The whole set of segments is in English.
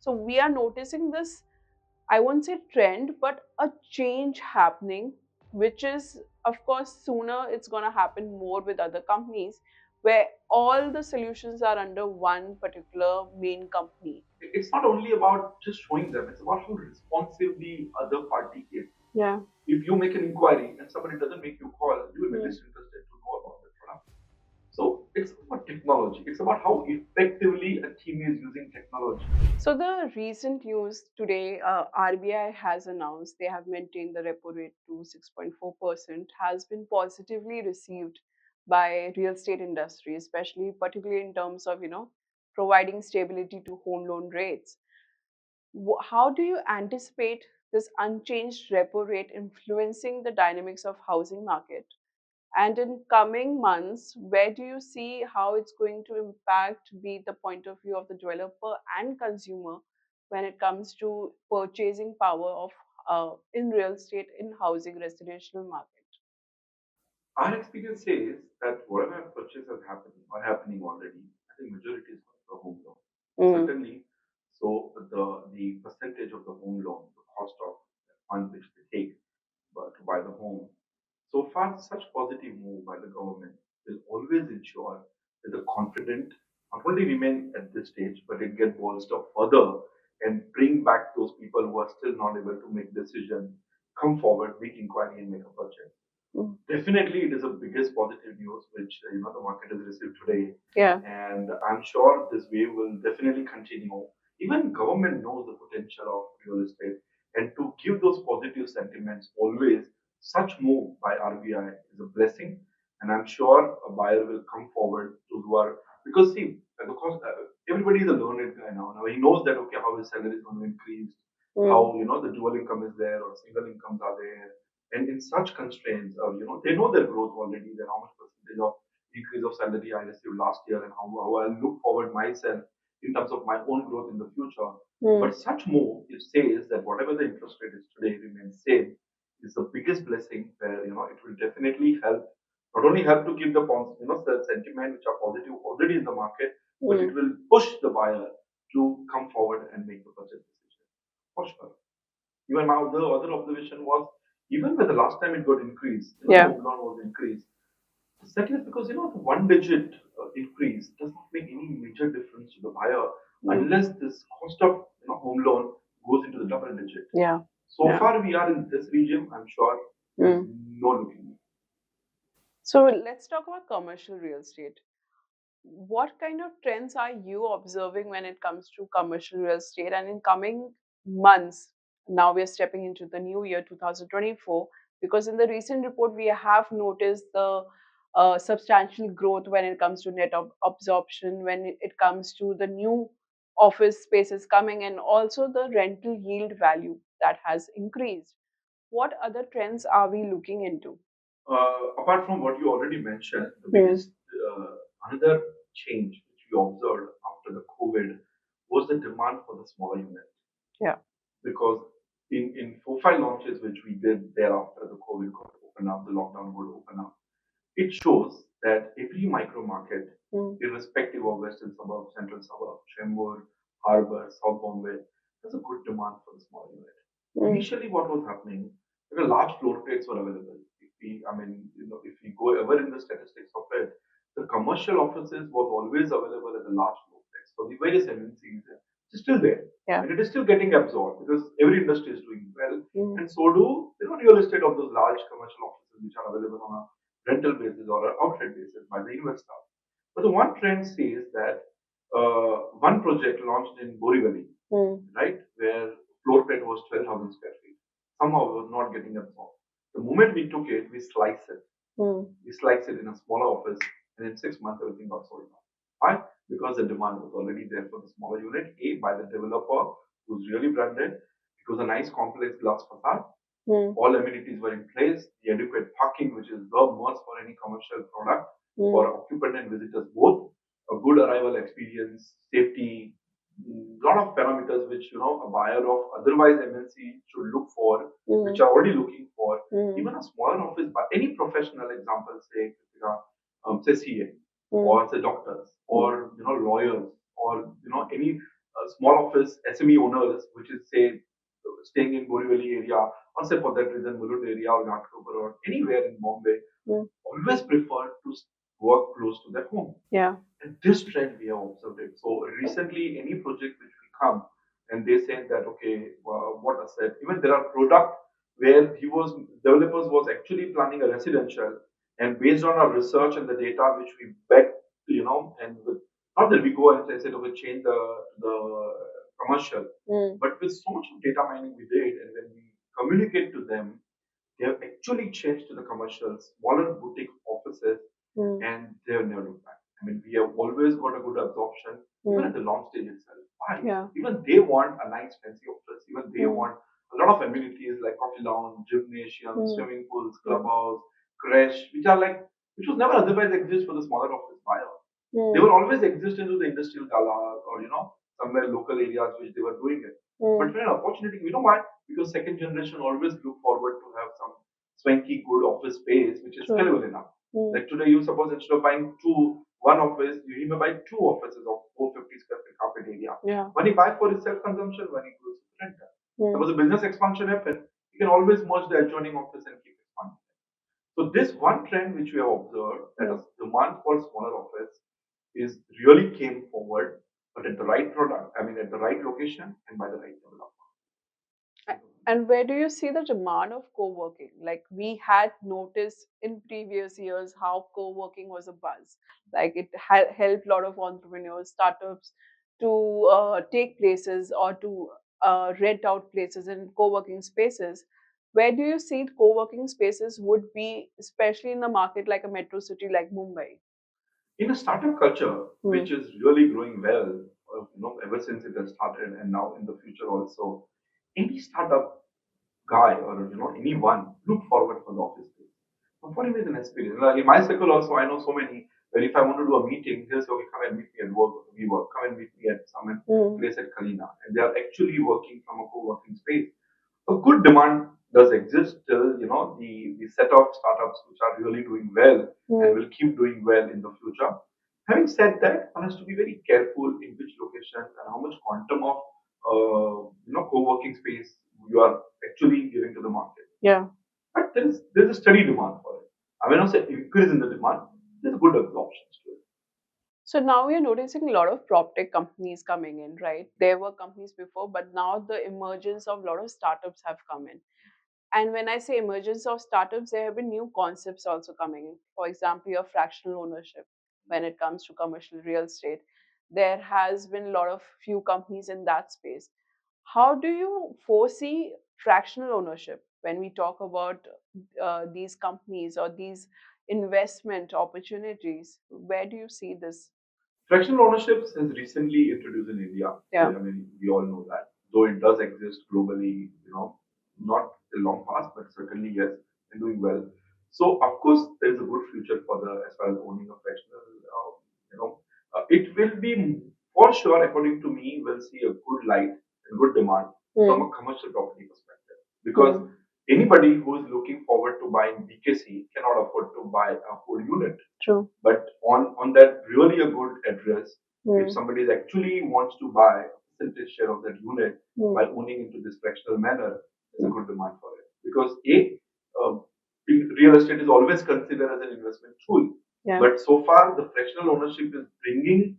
So we are noticing this, I won't say trend, but a change happening, which is, of course, sooner it's going to happen more with other companies where all the solutions are under one particular main company. It's not only about just showing them, it's about how responsive the other party is. Yeah. If you make an inquiry and somebody doesn't make you call, you will be Hmm. disinterested to know about the product. So it's about technology. It's about how effectively a team is using technology. So the recent news today, RBI has announced they have maintained the repo rate to 6.4%, has been positively received by real estate industry, especially particularly in terms of providing stability to home loan rates. How do you anticipate this unchanged repo rate influencing the dynamics of housing market? And in coming months, where do you see how it's going to impact be the point of view of the developer and consumer when it comes to purchasing power of in real estate in housing residential market? Our experience says that whatever purchases happening or happening already, I think majority is for home loan. Mm. Certainly, so the percentage of the home loan, the cost of the fund which they take but to buy the home. So far, such positive move by the government will always ensure that the confident not only remain at this stage, but it get bolstered up further and bring back those people who are still not able to make decision, come forward, make inquiry and make a purchase. Mm. Definitely, it is the biggest positive news which the market has received today, Yeah. and I'm sure this wave will definitely continue. Even government knows the potential of real estate, and to give those positive sentiments always, such move by RBI is a blessing, and I'm sure a buyer will come forward to who are because see because everybody is a learned guy now. Now he knows that okay how his salary is going to increase, how Mm. the dual income is there or single incomes are there, and in such constraints, they know their growth already, that how much percentage of increase of salary I received last year and how I look forward myself in terms of my own growth in the future. Mm. But such move, it says that whatever the interest rate is today remains same, is the biggest blessing where, it will definitely help, not only help to keep the sentiment which are positive already in the market, but it Mm. will push the buyer to come forward and make the purchase decision. For sure. Even my other observation was even when the last time it got increased, the Yeah. home loan was increased. Second is because the one digit increase does not make any major difference to the buyer Mm. unless this cost of home loan goes into the double digit. Yeah. So Yeah. far we are in this region. I'm sure there's Mm. no looking. So let's talk about commercial real estate. What kind of trends are you observing when it comes to commercial real estate? And in coming months, now we are stepping into the new year 2024, because in the recent report, we have noticed the substantial growth when it comes to net absorption, when it comes to the new office spaces coming, and also the rental yield value that has increased. What other trends are we looking into? Apart from what you already mentioned, the Hmm. biggest another change which we observed after the COVID was the demand for the smaller unit. Yeah. Because in 4 5 launches which we did thereafter the COVID got open up, the lockdown got open up, it shows that every micro market, Hmm. irrespective of western suburbs, central suburbs, Chembur, Harbour, South Bombay, there's a good demand for the small unit. Hmm. Initially, what was happening, large floor plates were available. If we go ever in the statistics of it, the commercial offices was always available at the large floor plates. So the various MNCs, it's still there, Yeah. and it is still getting absorbed because every industry is doing well, Hmm. and so do real estate of those large commercial offices which are available on a rental basis or an outright basis by the investor. But the one trend says that one project launched in Borivali, Hmm. right, where floor plate was 12,000 square feet, somehow it was not getting absorbed. The moment we took it, we sliced it. Hmm. We sliced it in a smaller office, and in 6 months, everything got sold out. Why? Because the demand was already there for the smaller unit, A, by the developer who's really branded. It was a nice complex glass facade. Hmm. All amenities were in place, the adequate parking, which is the must for any commercial product, Hmm. for occupant and visitors both, a good arrival experience, safety, lot of parameters which a buyer of otherwise MNC should look for, which Hmm. are already looking for. Hmm. Even a smaller office, by any professional example, say say CA Hmm. or say doctors or lawyers or any small office SME owners, which is say staying in Borivali area, or say for that reason Mulund area or Ghatkopar or anywhere in Bombay, always prefer to work close to their home. Yeah. And this trend we have observed it. So recently, any project which we come and they say that okay, what I said, even there are product where developers was actually planning a residential, and based on our research and the data which we bet, and not that we go and say okay, change the commercial, but with so much of data mining we did, and when we communicate to them, they have actually changed to the commercial, smaller boutique offices, and they have never looked back. I mean, we have always got a good absorption, even at the launch stage itself. Why? Yeah. Even they want a nice fancy office. Even they want a lot of amenities like coffee lounge, gymnasium, swimming pools, clubhouse, crash, which was never otherwise exist for the smaller office buyer. They will always exist into the industrial galas or somewhere local areas which they were doing it. But when an opportunity, why? Because second generation always look forward to have some swanky good office space which is scalable enough. Like today, you suppose instead of buying one office, you may buy two offices of 450 square feet carpet area. Yeah. When you buy for self consumption, when you goes to renter. Suppose a business expansion happen, you can always merge the adjoining office and keep expanding. So this one trend which we have observed, that is demand for smaller office, is really came forward, but at the right product, I mean at the right location and by the right developer. And where do you see the demand of co-working? Like we had noticed in previous years how co-working was a buzz. Like it helped a lot of entrepreneurs, startups to take places or to rent out places in co-working spaces. Where do you see co-working spaces would be, especially in a market like a metro city like Mumbai? In a startup culture, which is really growing well, ever since it has started and now in the future also, any startup guy or anyone look forward for the office space. For him is an experience. Like in my circle also, I know so many where if I want to do a meeting, they'll say, okay, come and meet me at work. We work. Come and meet me at some place at Kalina, and they are actually working from a co-working space. A good demand does exist till the set of startups which are really doing well and will keep doing well in the future. Having said that, one has to be very careful in which location and how much quantum of co-working space you are actually giving to the market. Yeah. But there's a steady demand for it. I will not say increase in the demand. There's good absorption to it. So now we are noticing a lot of prop tech companies coming in, right? There were companies before, but now the emergence of a lot of startups have come in. And when I say emergence of startups, there have been new concepts also coming in. For example, your fractional ownership when it comes to commercial real estate. There has been a lot of few companies in that space. How do you foresee fractional ownership when we talk about these companies or these investment opportunities? Where do you see this? Fractional ownership has recently introduced in India. Yeah. I mean, we all know that. Though it does exist globally, not a long past, but certainly yes, and doing well. So of course, there is a good future for the as far as owning a fractional. It will be for sure, according to me, will see a good light and good demand from a commercial property perspective because anybody who is looking forward to buying BKC cannot afford to buy a whole unit. True. But on that really a good address, if somebody actually wants to buy a percentage share of that unit by owning into this fractional manner, there's a good demand for it. Because real estate is always considered as an investment tool. Yeah. But so far, the fractional ownership is bringing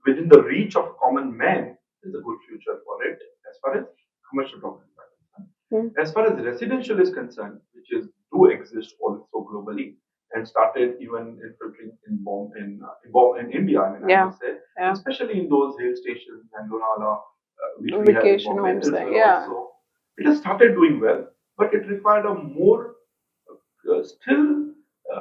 within the reach of common man is a good future for it as far as commercial property is concerned. As far as residential is concerned, which is do exist also globally and started even infiltrating in India. I mean, I must say, especially in those hill stations and Lonavala, which we have in Bombay as well. Also, it has started doing well, but it required a more still.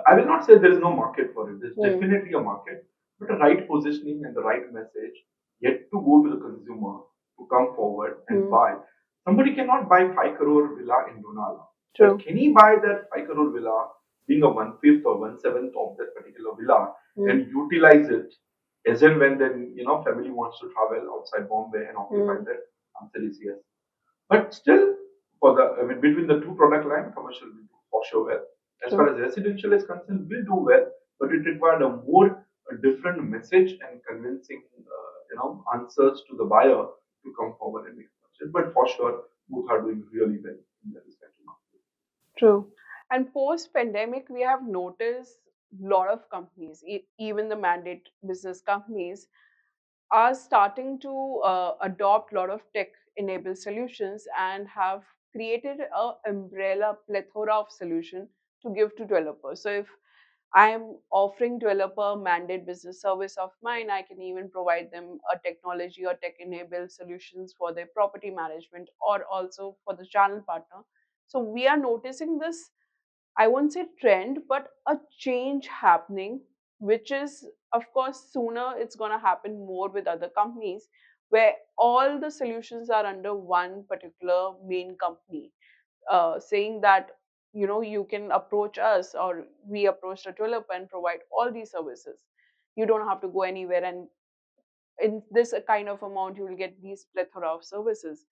I will not say there is no market for it. There's definitely a market, but the right positioning and the right message yet to go to the consumer to come forward and buy. Somebody cannot buy 5 crore villa in Lonavala. But can he buy that 5 crore villa, being a 1/5 or 1/7 of that particular villa, and utilize it as and when then family wants to travel outside Bombay and occupy that? Answer is yes. But still, between the two product line, commercial will do for sure well. As far as residential is concerned, will do well, but it required a more different message and convincing answers to the buyer to come forward and make a purchase. But for sure, both are doing really well in their respective market. True. And post pandemic, we have noticed a lot of companies, even the mandate business companies, are starting to adopt a lot of tech enabled solutions and have created a umbrella plethora of solution to give to developers. So if I am offering developer mandate business service of mine, I can even provide them a technology or tech enabled solutions for their property management or also for the channel partner. So we are noticing this, I won't say trend, but a change happening, which is, of course, sooner it's going to happen more with other companies where all the solutions are under one particular main company, saying that, you can approach us or we approach the developer and provide all these services. You don't have to go anywhere, and in this kind of amount, you will get these plethora of services.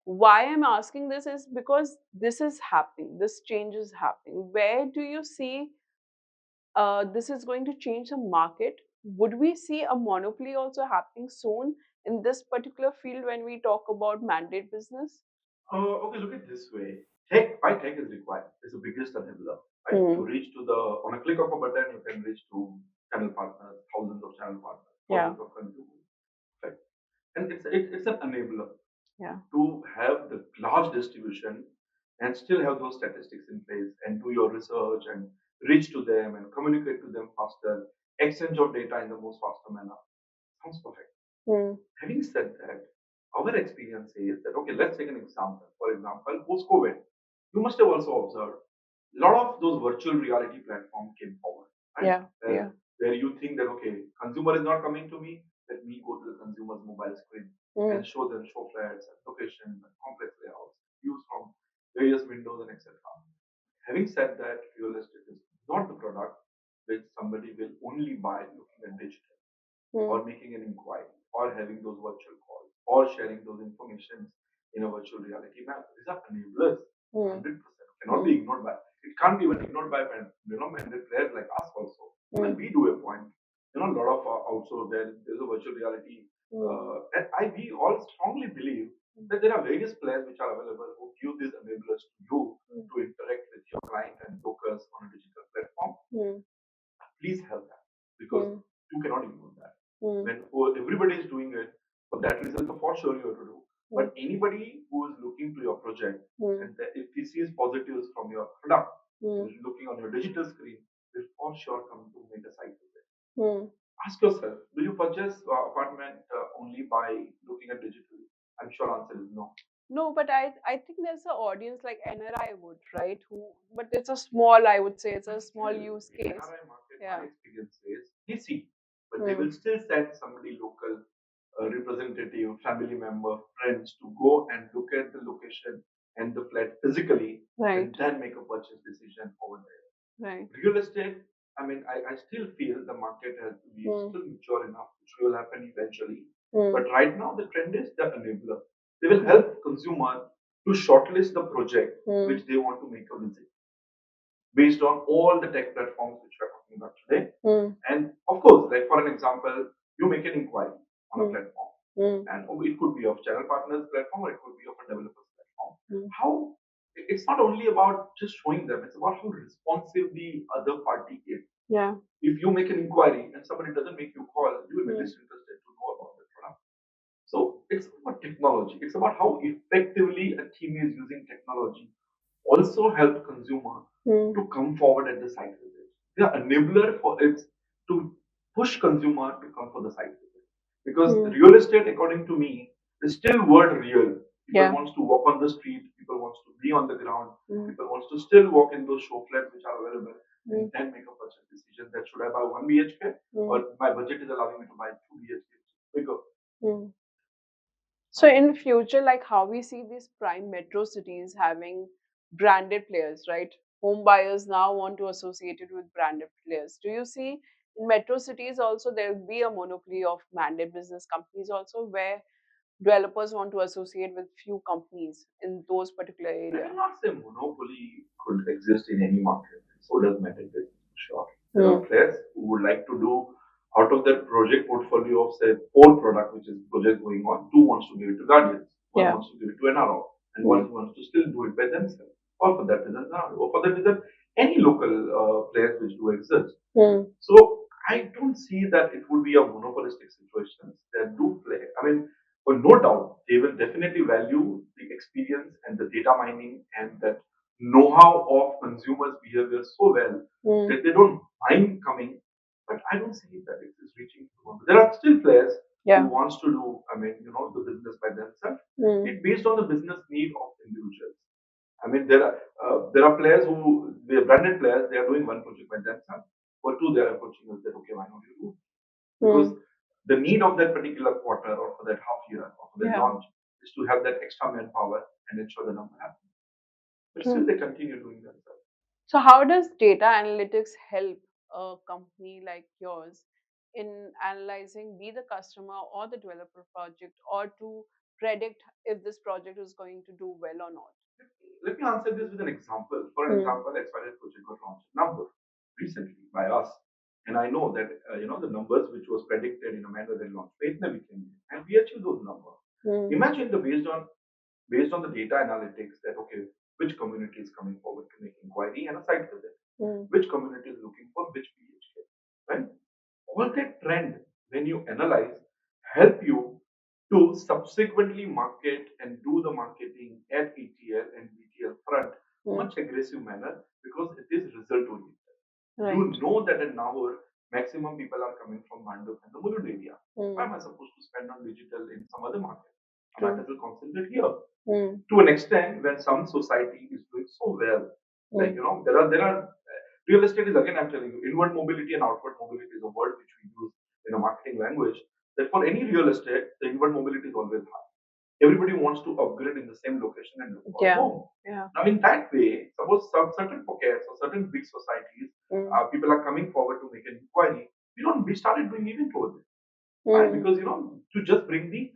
Why I'm asking this is because this is happening, this change is happening. Where do you see this is going to change the market? Would we see a monopoly also happening soon in this particular field when we talk about mandate business? Okay, look at it this way. Tech is required. It's the biggest enabler, right? To reach to the on a click of a button, you can reach to channel partners, thousands of channel partners, Yeah, thousands of consumers, right? And it's an enabler yeah, to have the large distribution and still have those statistics in place and do your research and reach to them and communicate to them faster, exchange of data in the most faster manner. Sounds perfect. mm, Having said that, our experience is that, okay, let's take an example. For example, post COVID, you must have also observed a lot of those virtual reality platforms came forward, right? yeah, yeah, Where you think that, okay, consumer is not coming to me, let me go to the consumer's mobile screen and mm, show them show flats and locations and complex layouts, views from various windows and etc. Having said that, real estate is not the product which somebody will only buy looking at digital mm, or making an inquiry or having those virtual calls or sharing those informations in a virtual reality manner. These are enablers, mm, 100%. Cannot be mm, ignored by. It can't be even ignored by mandate players like us also. Even mm, we do a point. A lot of also there's a virtual reality, mm, and we all strongly believe that there are various players which are available who give these enablers to you to interact with your client and brokers on a digital platform. mm, Please have that because mm, you cannot ignore that. mm, When everybody is doing it, for that reason, so for sure you have to do. mm, But anybody who is looking to your project mm, and if he sees positives from your product, mm, is looking on your digital screen, will for sure come to make a site visit. mm. Ask yourself, will you purchase apartment only by looking at digital? I'm sure answer is no. No, but I think there's an audience like NRI would, right? Who, but it's a small, I would say, it's a But small still, use in case. NRI market, my Yeah. experience is they see, but they will Mm, still send somebody local, representative, family member, friends to go and look at the location and the flat physically, and right, then make a purchase decision over there. right. Real estate, I mean, I still feel the market has to be Mm, still mature enough, which will happen eventually. mm, But right now, the trend is the enabler. They will mm, help consumer to shortlist the project mm, which they want to make a visit based on all the tech platforms which we are talking about today. mm, And of course, like for an example, you make an inquiry on a mm, platform, mm, and it could be of channel partners platform or it could be of a developer's platform. mm, How it's not only about just showing them; it's about how responsive the other party is. yeah. If you make an inquiry and somebody doesn't make you call, you will be Mm, less interested to know about the product. So it's about technology. It's about how effectively a team is using technology also help consumer mm, to come forward at the site visit. They are enabler for it to push consumer to come for the site visit. Because mm, real estate, according to me, is still word real. People yeah. wants to walk on the street, people wants to be on the ground, Mm, people wants to still walk in those show flats which are available and mm, then make a purchase decision that should I buy 1 BHK mm, or my budget is allowing me to buy 2 BHK. Bigger. mm. So in future, like how we see these prime metro cities having branded players, right? Home buyers now want to associate it with branded players. Do you see in metro cities also there will be a monopoly of mandate business companies also where developers want to associate with few companies in those particular I area? will not say monopoly could exist in any market. So does metal business, for sure. There are Mm, players who would like to do. Out of that project portfolio of say 4 product, which is project going on, 2 wants to give it to guardians, one Yeah. wants to give it to NRO, and one wants to still do it by themselves. Or for that reason, or for that reason, any local players which do exist. So I don't see that it would be a monopolistic situation. They do play. I mean, but no doubt they will definitely value the experience and the data mining and that know-how of consumers' behavior so well that they don't mind coming. But I don't see that it is reaching to one. There are still players who wants to do, I mean, the business by themselves. It based on the business need of individuals. I mean, there are players who they are branded players. They are doing one project by themselves. For two, they are approaching us that okay, why not you do? Because the need of that particular quarter or for that half year or for the launch is to have that extra manpower and ensure the number happens. But still, they continue doing themselves. So, how does data analytics help a company like yours in analyzing be the customer or the developer project or to predict if this project is going to do well or not? Let me answer this with an example. For example, expired project got launched number recently by us, and I know that the numbers which was predicted in a manner that launched Faithna became, and we achieved those numbers. Imagine the based on the data analytics that okay, which community is coming forward to make inquiry and a site visit, which community is looking for which PHK, right? All that trend when you analyze help you to subsequently market and do the marketing at ETL and BTL front much aggressive manner because it is result oriented. You know that an hour maximum people are coming from Manduk and the Mulund area. Why am I supposed to spend on digital in some other market? I might as well concentrate here. To an extent, when some society is doing so well, like there are real estate is again I'm telling you, inward mobility and outward mobility is a word which we use in a marketing language. That for any real estate, the inward mobility is always high. Everybody wants to upgrade in the same location and look for a home. Now, in that way, suppose certain pockets or certain big societies, people are coming forward to make an inquiry. We started doing event over there. Why? Because to just bring the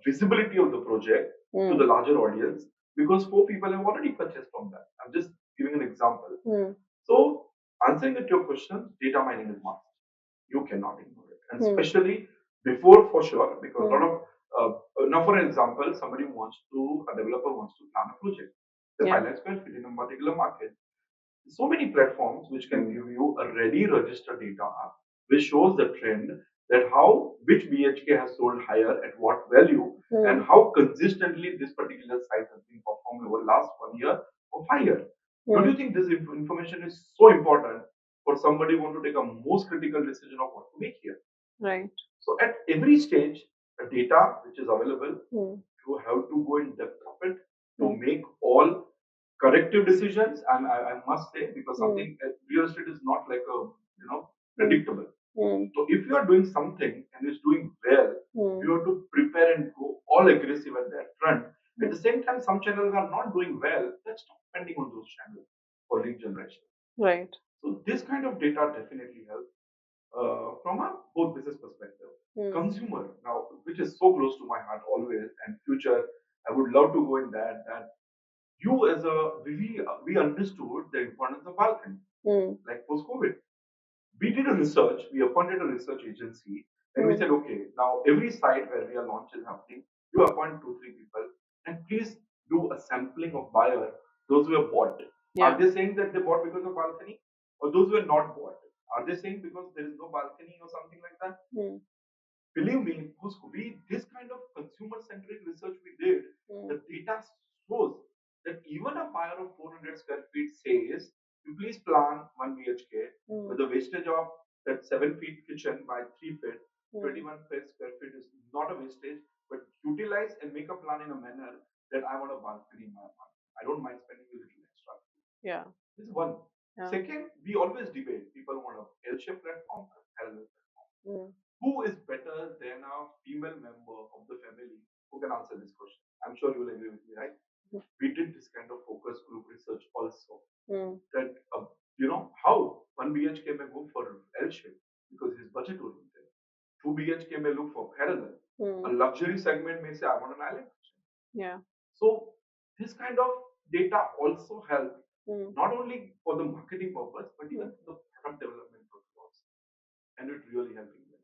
visibility of the project to the larger audience, because 4 people have already purchased from that. I'm just giving an example. So, answering to your question, data mining is must. You cannot ignore it, and especially before for sure, because a lot of now, for example, a developer wants to plan a project, the 5 lakh square feet in a particular market. So many platforms which can give you a ready register data which shows the trend that how which BHK has sold higher at what value and how consistently this particular site has been performed over last 1 year or 5 years. Don't you think this information is so important for somebody who want to take a most critical decision of what to make here? Right. So at every stage, the data which is available, you have to go in depth of it to make all corrective decisions. And I must say, because something real estate is not like a predictable. So if you are doing something and it's doing well, you have to prepare and go all aggressive at that front. At the same time, some channels are not doing well. Let's stop spending on those channels for lead generation. Right. So this kind of data definitely helps from a both business perspective. Consumer now, which is so close to my heart always, and future, I would love to go in that you as a we understood the importance of balcony, like post COVID. We did a research. We appointed a research agency, and we said, okay, now every site where we are launch is happening, you appoint 2-3 people, and please do a sampling of buyer, those who have bought. Are they saying that they bought because of balcony, or those who have not bought? Are they saying because there is no balcony or something like that? Believe me, this kind of consumer-centric research we did, the data shows that even a buyer of 400 square feet says, you please plan 1 BHK with the wastage of that 7 feet kitchen by 3 feet, 21 square feet is not a wastage, but utilize and make a plan in a manner that I want a balcony in my apartment. I don't mind spending a little extra. Yeah. This is one. Second, we always debate. People want a L-shaped platform, a parallel platform. Who is better than a female member of the family who can answer this question? I'm sure you will agree with me, right? We did this kind of focus group research also. That how 1 BHK may go for L shape because his budget oriented. 2 BHK may look for parallel. A luxury segment may say, I want an island kitchen. Yeah. So this kind of data also help not only for the marketing purpose, but even for the product development purpose. and it really helping them.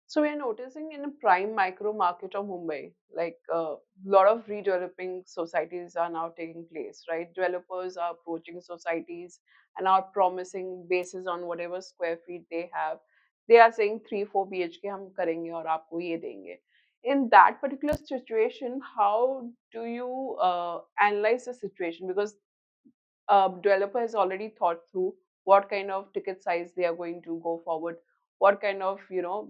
So we're noticing in a prime micro market of Mumbai, like a lot of redeveloping societies are now taking place, right? Developers are approaching societies and are promising basis on whatever square feet they have. They are saying 3-4 BHK हम करेंगे और आपको ये देंगे. In that particular situation, how do you analyze the situation? Because developer has already thought through what kind of ticket size they are going to go forward, what kind of,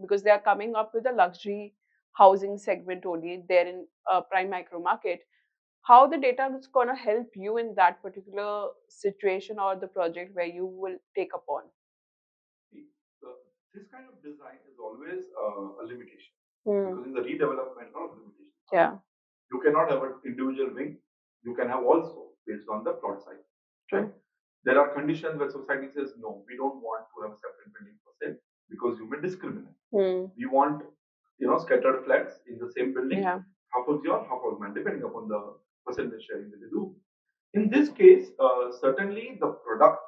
because they are coming up with a luxury housing segment only there in prime micro market. How the data is going to help you in that particular situation or the project where you will take upon? See, this kind of design is always a limitation Hmm. because in the redevelopment, a lot of limitations. Yeah. You cannot have an individual wing. You can have also based on the plot size. Right? There are conditions where society says no, we don't want to have a separate building for sale because you may discriminate. We want scattered flats in the same building. Yeah. Half of your, half of mine, depending upon the percentage sharing that they do. In this case, certainly the product,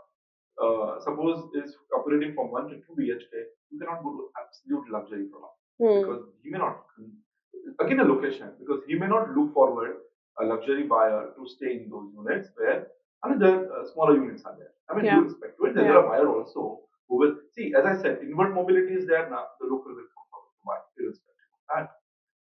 suppose is operating from 1 to 2 BHK, you cannot go to absolute luxury product because he may not, again a location, because he may not look forward a luxury buyer to stay in those units where another smaller units are there. I mean, Yeah. due respect to it, there are a buyer also who will see, as I said, inward mobility is there now, the local will come forward to buy, irrespective of that.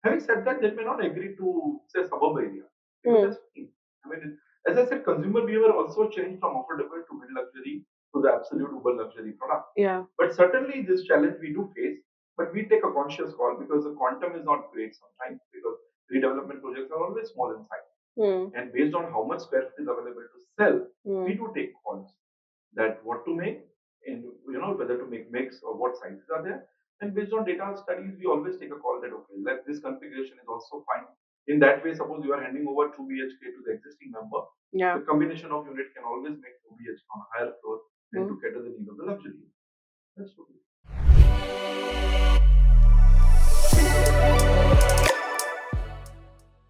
Having said that, they may not agree to say suburb area. That's fine. I mean, as I said, consumer behavior also changed from affordable to mid luxury to the absolute uber luxury product. Yeah. But certainly this challenge we do face, but we take a conscious call because the quantum is not great sometimes because redevelopment projects are always small in size. And based on how much square feet is available to sell, we do take calls that what to make and whether to make mix or what sizes are there. And based on data studies, we always take a call that okay, let this configuration is also fine. In that way, suppose you are handing over 2 BHK to the existing member, Yeah. the combination of unit can always make 2 BHK on a higher floor and to cater the need of the luxury. That's what we do.